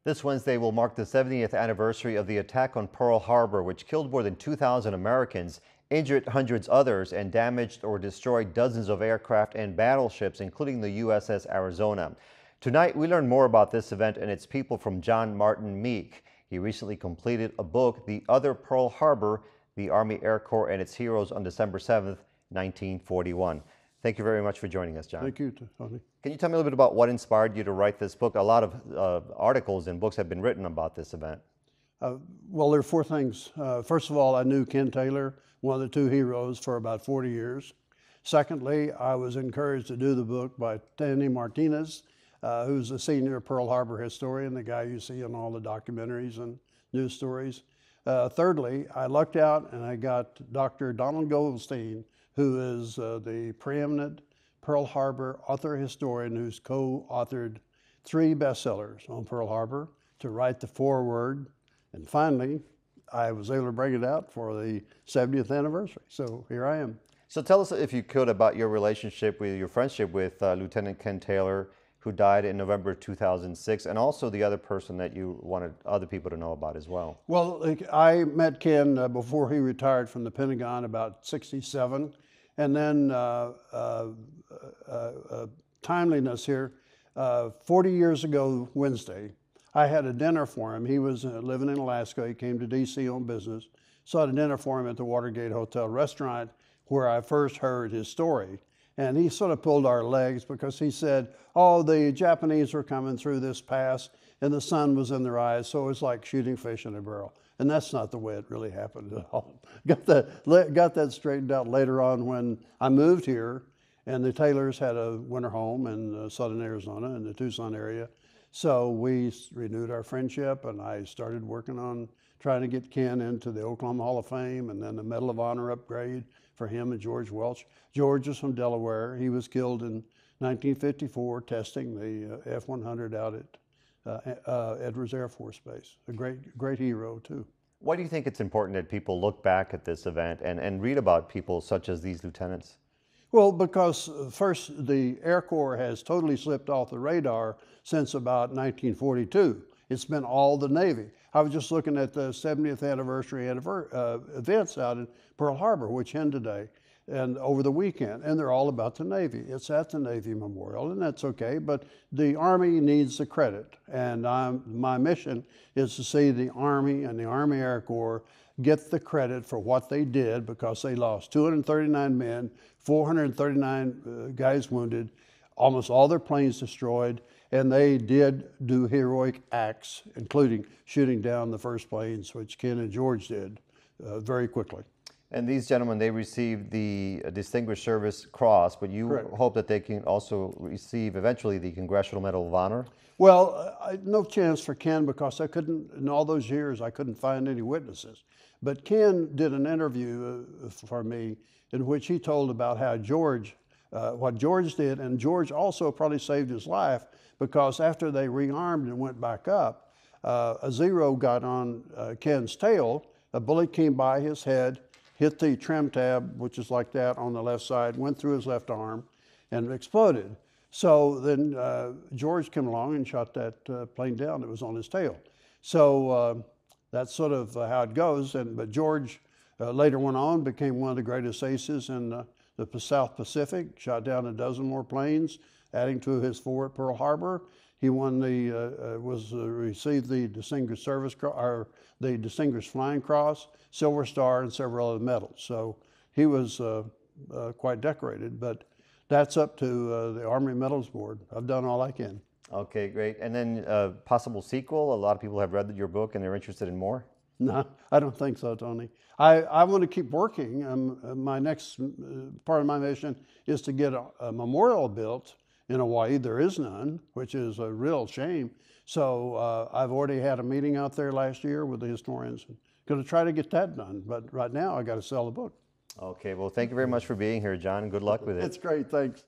This Wednesday will mark the 70th anniversary of the attack on Pearl Harbor, which killed more than 2,000 Americans, injured hundreds others, and damaged or destroyed dozens of aircraft and battleships, including the USS Arizona. Tonight, we learn more about this event and its people from John Martin Meek. He recently completed a book, The Other Pearl Harbor, the Army Air Corps and its Heroes on December 7th, 1941. Thank you very much for joining us, John. Thank you, Tony. Can you tell me a little bit about what inspired you to write this book? A lot of articles and books have been written about this event. Well, there are four things. First of all, I knew Ken Taylor, one of the two heroes, for about 40 years. Secondly, I was encouraged to do the book by Tony Martinez, who's a senior Pearl Harbor historian, the guy you see in all the documentaries and news stories. Thirdly, I lucked out and I got Dr. Donald Goldstein, who is the preeminent Pearl Harbor author historian who's co-authored 3 bestsellers on Pearl Harbor, to write the foreword. And finally, I was able to bring it out for the 70th anniversary. So here I am. So tell us, if you could, about your relationship with your friendship with Lieutenant Ken Taylor, who died in November 2006, and also the other person that you wanted other people to know about as well. Well, I met Ken before he retired from the Pentagon, about '67. And then timeliness here, 40 years ago Wednesday, I had a dinner for him. He was living in Alaska. He came to DC on business. So I had a dinner for him at the Watergate Hotel restaurant, where I first heard his story. And he sort of pulled our legs because he said, oh, the Japanese were coming through this pass and the sun was in their eyes, so it was like shooting fish in a barrel. And that's not the way it really happened at all. Got that straightened out later on when I moved here, and the Taylors had a winter home in southern Arizona, in the Tucson area. So we renewed our friendship, and I started working on trying to get Ken into the Oklahoma Hall of Fame, and then the Medal of Honor upgrade for him and George Welch. George is from Delaware. He was killed in 1954 testing the F-100 out at Edwards Air Force Base. A great hero too. Why do you think it's important that people look back at this event and read about people such as these lieutenants? Well, because first, the Air Corps has totally slipped off the radar since about 1942. It's been all the Navy. I was just looking at the 70th anniversary events out in Pearl Harbor, which end today and over the weekend, and they're all about the Navy. It's at the Navy Memorial, and that's okay, but the Army needs the credit. And my mission is to see the Army and the Army Air Corps get the credit for what they did, because they lost 239 men, 439 guys wounded, almost all their planes destroyed, and they did do heroic acts, including shooting down the first planes, which Ken and George did very quickly. And these gentlemen, they received the Distinguished Service Cross, but you Correct. Hope that they can also receive eventually the Congressional Medal of Honor? Well, no chance for Ken, because I couldn't, in all those years, I couldn't find any witnesses. But Ken did an interview for me in which he told about how what George did, and George also probably saved his life, because after they rearmed and went back up, a Zero got on Ken's tail, a bullet came by his head, hit the trim tab, which is like that on the left side, went through his left arm and exploded. So then George came along and shot that plane down that was on his tail. So that's sort of how it goes. But George later went on, became one of the greatest aces in the South Pacific, shot down a dozen more planes, adding to his 4 at Pearl Harbor. He won received the Distinguished Service or the Distinguished Flying Cross, Silver Star, and several other medals. So he was quite decorated, but that's up to the Army Medals Board. I've done all I can. Okay, great. And then possible sequel? A lot of people have read your book and they're interested in more? No, I don't think so, Tony. I want to keep working. My next part of my mission is to get a memorial built in Hawaii. There is none, which is a real shame. So I've already had a meeting out there last year with the historians. Going to try to get that done, but right now I got to sell the book. Okay, well, thank you very much for being here, John. Good luck with it. It's great, thanks.